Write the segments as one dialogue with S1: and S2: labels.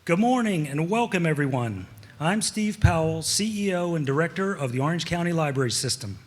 S1: Good morning and welcome, everyone. I'm Steve Powell, CEO and Director of the Orange County Library System.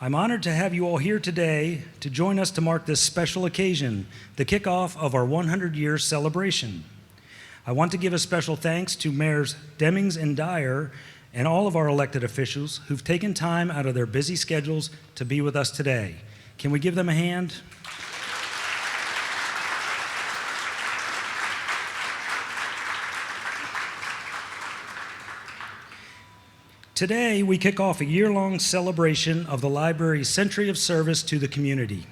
S1: I'm honored to have you all here today to join us to mark this special occasion, the kickoff of our 100-year celebration. I want to give a special thanks to Mayors Demings and Dyer and all of our elected officials who've taken time out of their busy schedules to be with us today. Can we give them a hand? Today, we kick off a year-long celebration of the library's century of service to the community.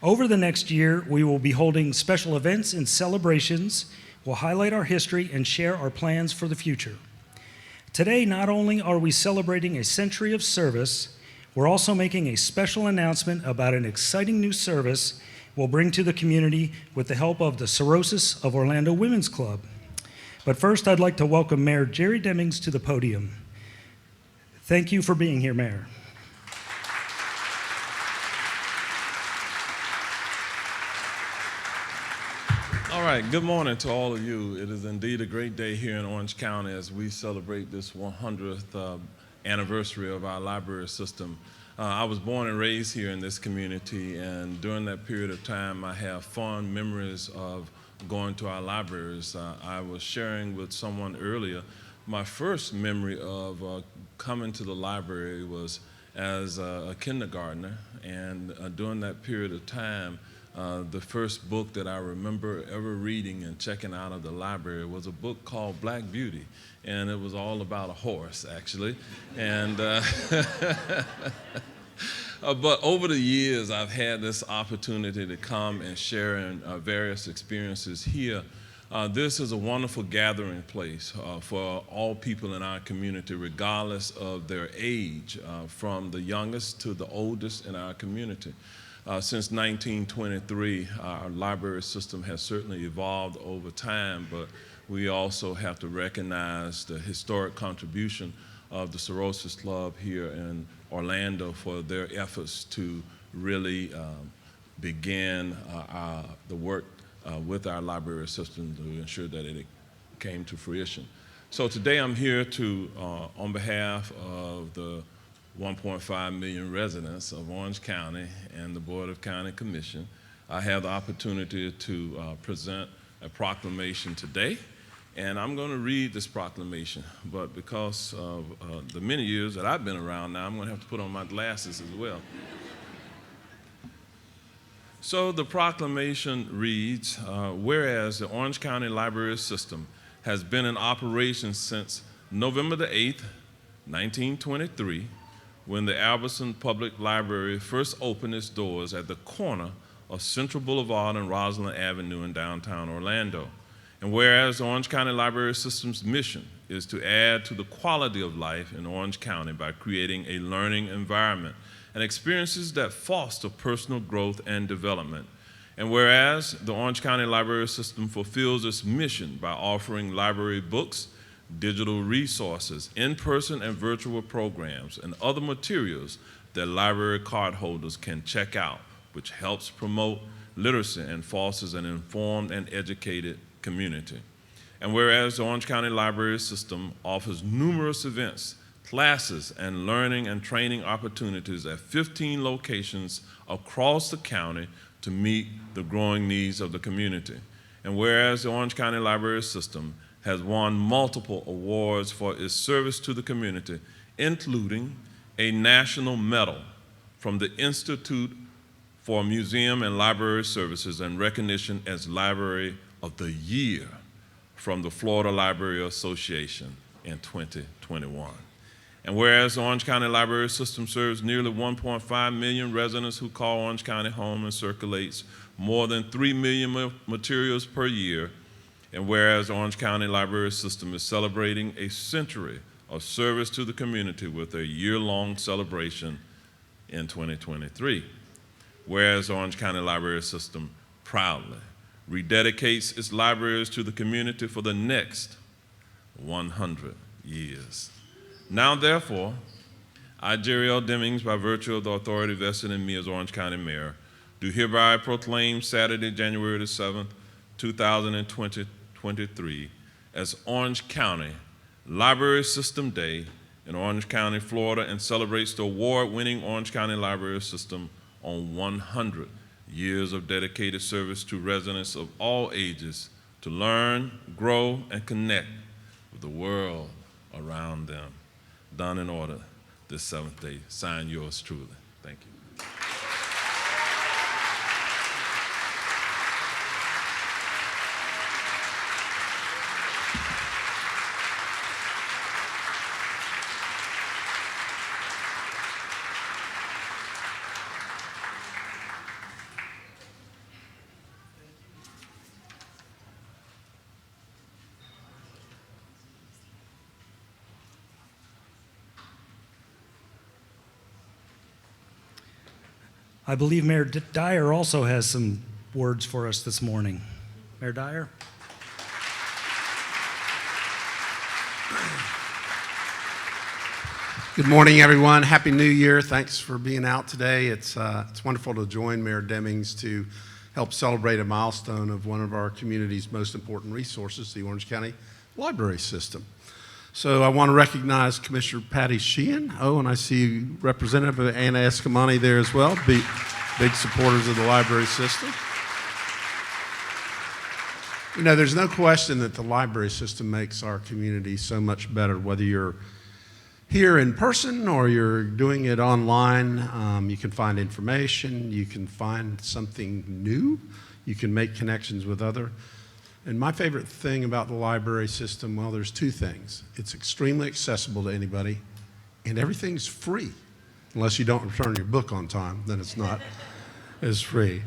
S1: Over the next year, we will be holding special events and celebrations. We'll highlight our history and share our plans for the future. Today, not only are we celebrating a century of service, we're also making a special announcement about an exciting new service we'll bring to the community with the help of the Cirrhosis of Orlando Women's Club. But first, I'd like to welcome Mayor Jerry Demings to the podium. Thank you for being here, Mayor.
S2: All right, good morning to all of you. It is indeed a great day here in Orange County as we celebrate this 100th anniversary of our library system. I was born and raised here in this community, and during that period of time, I have fond memories of going to our libraries. I was sharing with someone earlier, my first memory of coming to the library was as a kindergartner, and during that period of time, the first book that I remember ever reading and checking out of the library was a book called Black Beauty, and it was all about a horse, actually. And but over the years, I've had this opportunity to come and share in various experiences here. This is a wonderful gathering place for all people in our community, regardless of their age, from the youngest to the oldest in our community. Since 1923, our library system has certainly evolved over time, but we also have to recognize the historic contribution of the Cirrhosis Club here in Orlando for their efforts to really begin the work with our library system to ensure that it came to fruition. So today I'm here to, on behalf of the 1.5 million residents of Orange County and the Board of County Commission, I have the opportunity to present a proclamation today. And I'm going to read this proclamation, but because of the many years that I've been around now, I'm going to have to put on my glasses as well. So the proclamation reads, whereas the Orange County Library System has been in operation since November the 8th, 1923, when the Albertson Public Library first opened its doors at the corner of Central Boulevard and Rosalind Avenue in downtown Orlando. And whereas the Orange County Library System's mission is to add to the quality of life in Orange County by creating a learning environment and experiences that foster personal growth and development. And whereas the Orange County Library System fulfills its mission by offering library books, digital resources, in-person and virtual programs, and other materials that library cardholders can check out, which helps promote literacy and fosters an informed and educated community. And whereas the Orange County Library System offers numerous events, classes, and learning and training opportunities at 15 locations across the county to meet the growing needs of the community. And whereas the Orange County Library System has won multiple awards for its service to the community, including a national medal from the Institute for Museum and Library Services and recognition as Library of the Year from the Florida Library Association in 2021. And whereas the Orange County Library System serves nearly 1.5 million residents who call Orange County home and circulates more than 3 million materials per year, and whereas the Orange County Library System is celebrating a century of service to the community with a year-long celebration in 2023, whereas the Orange County Library System proudly rededicates its libraries to the community for the next 100 years. Now, therefore, I, Jerry L. Demings, by virtue of the authority vested in me as Orange County Mayor, do hereby proclaim Saturday, January the 7th, 2023, as Orange County Library System Day in Orange County, Florida, and celebrates the award-winning Orange County Library System on 100 years of dedicated service to residents of all ages to learn, grow, and connect with the world around them. Done in order this seventh day. Signed, yours truly. Thank you.
S1: I believe Mayor Dyer also has some words for us this morning. Mayor Dyer?
S3: Good morning, everyone. Happy New Year. Thanks for being out today. It's wonderful to join Mayor Demings to help celebrate a milestone of one of our community's most important resources, the Orange County Library System. So I want to recognize Commissioner Patty Sheehan. Oh, and I see Representative Anna Escamani there as well, big supporters of the library system. You know, there's no question that the library system makes our community so much better, whether you're here in person or you're doing it online. You can find information, you can find something new, you can make connections with other. And my favorite thing about the library system, well, there's two things. It's extremely accessible to anybody, and everything's free. Unless you don't return your book on time, then it's not as free.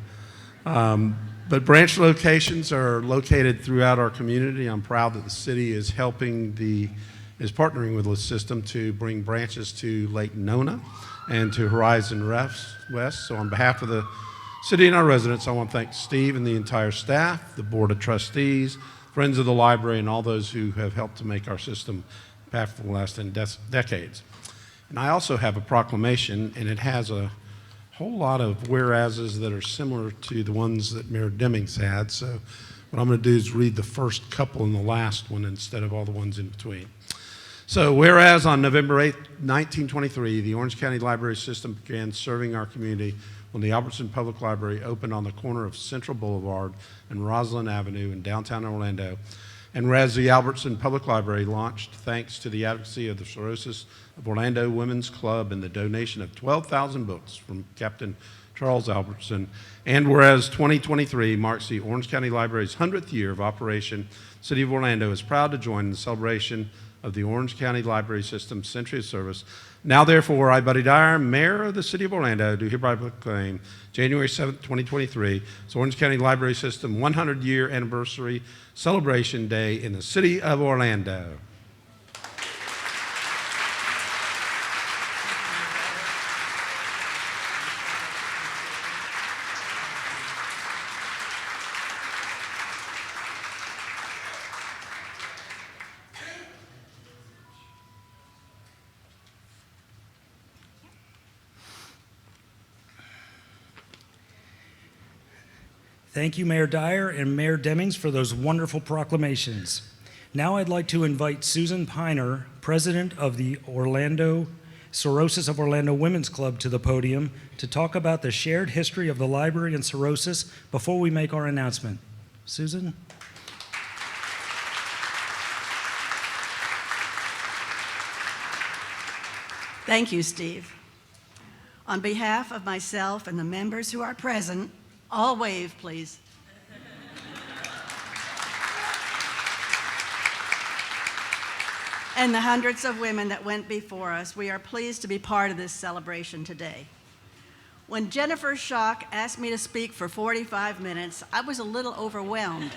S3: But branch locations are located throughout our community. I'm proud that the city is is partnering with the system to bring branches to Lake Nona and to Horizon West. So on behalf of the city and our residents, I want to thank Steve and the entire staff, the Board of Trustees, friends of the library, and all those who have helped to make our system path for the last decades. And I also have a proclamation, and it has a whole lot of whereases that are similar to the ones that Mayor Demings had. So what I'm going to do is read the first couple and the last one instead of all the ones in between. So whereas on November 8, 1923, the Orange County Library System began serving our community when the Albertson Public Library opened on the corner of Central Boulevard and Roslyn Avenue in downtown Orlando. And whereas the Albertson Public Library launched thanks to the advocacy of the Cirrhosis of Orlando Women's Club and the donation of 12,000 books from Captain Charles Albertson. And whereas 2023 marks the Orange County Library's 100th year of operation, the City of Orlando is proud to join in the celebration of the Orange County Library System's century of service. Now, therefore, I, Buddy Dyer, Mayor of the City of Orlando, do hereby proclaim January 7th, 2023, as Orange County Library System 100-year anniversary celebration day in the City of Orlando.
S1: Thank you, Mayor Dyer and Mayor Demings, for those wonderful proclamations. Now I'd like to invite Susan Piner, president of the Cirrhosis of Orlando Women's Club, to the podium to talk about the shared history of the library and cirrhosis before we make our announcement. Susan?
S4: Thank you, Steve. On behalf of myself and the members who are present, all wave, please. And the hundreds of women that went before us, we are pleased to be part of this celebration today. When Jennifer Schock asked me to speak for 45 minutes, I was a little overwhelmed.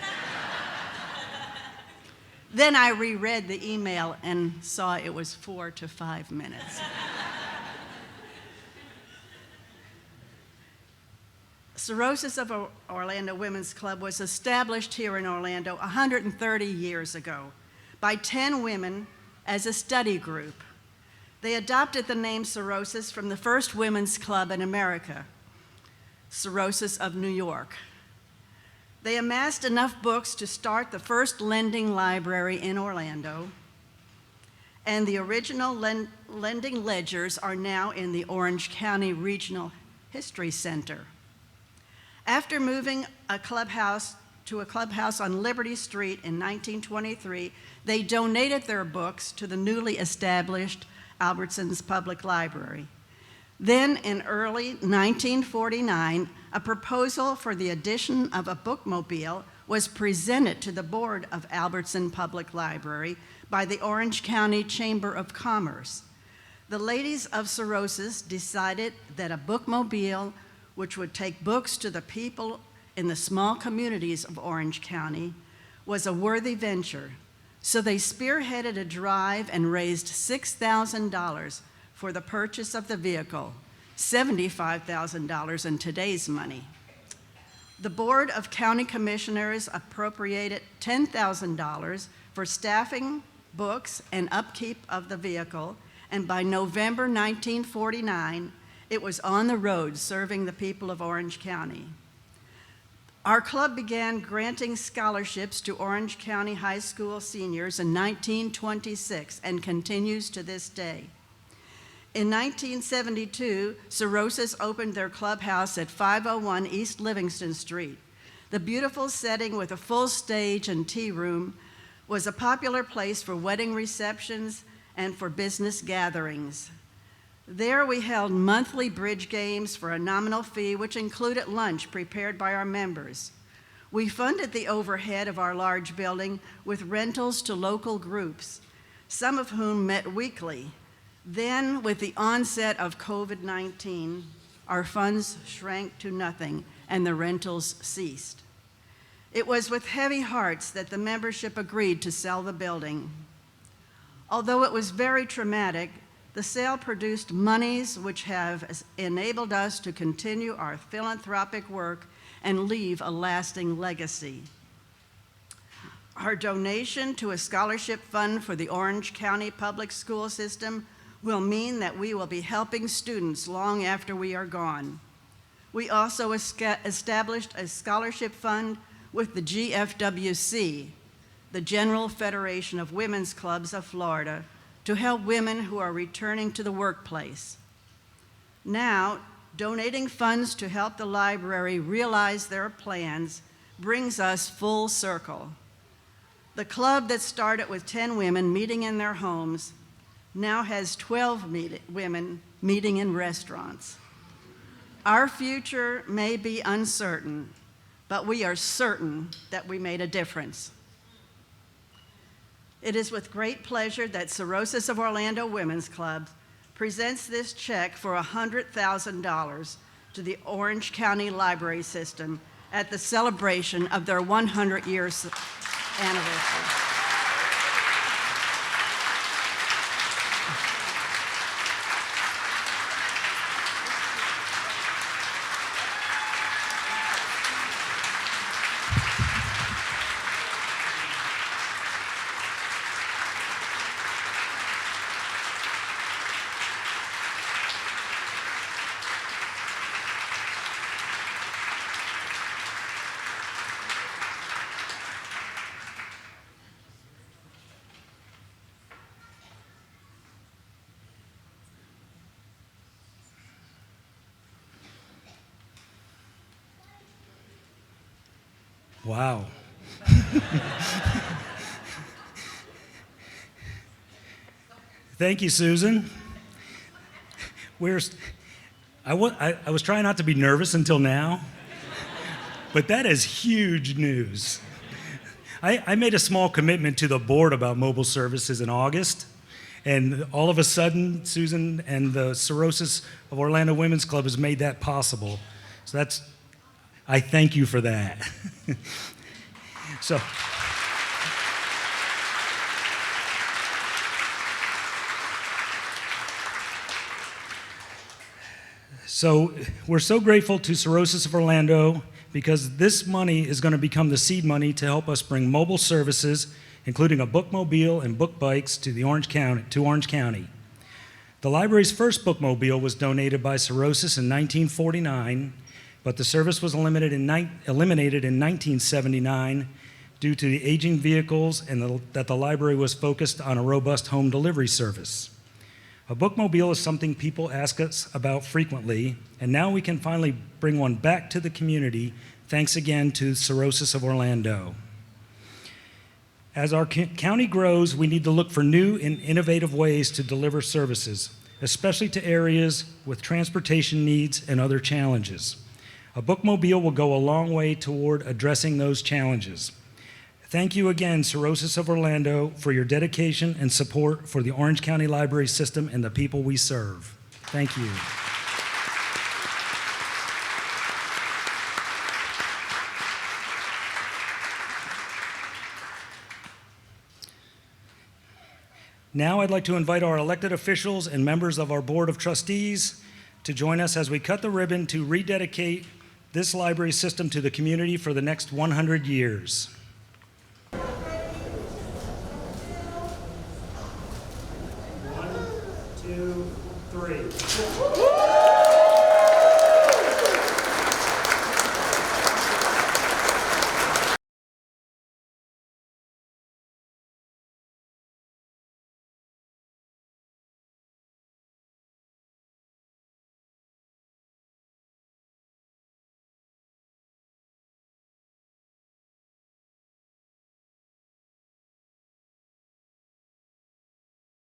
S4: Then I reread the email and saw it was 4 to 5 minutes. Cirrhosis of Orlando Women's Club was established here in Orlando 130 years ago by 10 women as a study group. They adopted the name Cirrhosis from the first women's club in America, Cirrhosis of New York. They amassed enough books to start the first lending library in Orlando, and the original lending ledgers are now in the Orange County Regional History Center. After moving a clubhouse on Liberty Street in 1923, they donated their books to the newly established Albertsons Public Library. Then, in early 1949, a proposal for the addition of a bookmobile was presented to the board of Albertson Public Library by the Orange County Chamber of Commerce. The ladies of Cirrhosis decided that a bookmobile, which would take books to the people in the small communities of Orange County, was a worthy venture. So they spearheaded a drive and raised $6,000 for the purchase of the vehicle, $75,000 in today's money. The Board of County Commissioners appropriated $10,000 for staffing, books, and upkeep of the vehicle, and by November 1949, it was on the road serving the people of Orange County. Our club began granting scholarships to Orange County High School seniors in 1926 and continues to this day. In 1972, Cirrhosis opened their clubhouse at 501 East Livingston Street. The beautiful setting with a full stage and tea room was a popular place for wedding receptions and for business gatherings. There we held monthly bridge games for a nominal fee, which included lunch prepared by our members. We funded the overhead of our large building with rentals to local groups, some of whom met weekly. Then, with the onset of COVID-19, our funds shrank to nothing and the rentals ceased. It was with heavy hearts that the membership agreed to sell the building. Although it was very traumatic, the sale produced monies which have enabled us to continue our philanthropic work and leave a lasting legacy. Our donation to a scholarship fund for the Orange County Public School System will mean that we will be helping students long after we are gone. We also established a scholarship fund with the GFWC, the General Federation of Women's Clubs of Florida, to help women who are returning to the workplace. Now, donating funds to help the library realize their plans brings us full circle. The club that started with 10 women meeting in their homes now has 12 women meeting in restaurants. Our future may be uncertain, but we are certain that we made a difference. It is with great pleasure that Cirrhosis of Orlando Women's Club presents this check for $100,000 to the Orange County Library System at the celebration of their 100 years anniversary.
S1: Wow. Thank you, Susan. I was trying not to be nervous until now, but that is huge news. I made a small commitment to the board about mobile services in August, and all of a sudden, Susan and the Cirrhosis of Orlando Women's Club has made that possible. So I thank you for that. So we're so grateful to Cirrhosis of Orlando because this money is going to become the seed money to help us bring mobile services, including a bookmobile and book bikes, to Orange County. The library's first bookmobile was donated by Cirrhosis in 1949, but the service was eliminated in 1979 due to the aging vehicles and that the library was focused on a robust home delivery service. A bookmobile is something people ask us about frequently, and now we can finally bring one back to the community, thanks again to Cirrhosis of Orlando. As our county grows, we need to look for new and innovative ways to deliver services, especially to areas with transportation needs and other challenges. A bookmobile will go a long way toward addressing those challenges. Thank you again, Cirrhosis of Orlando, for your dedication and support for the Orange County Library System and the people we serve. Thank you. Now I'd like to invite our elected officials and members of our Board of Trustees to join us as we cut the ribbon to rededicate this library system to the community for the next 100 years. 1, 2, 3.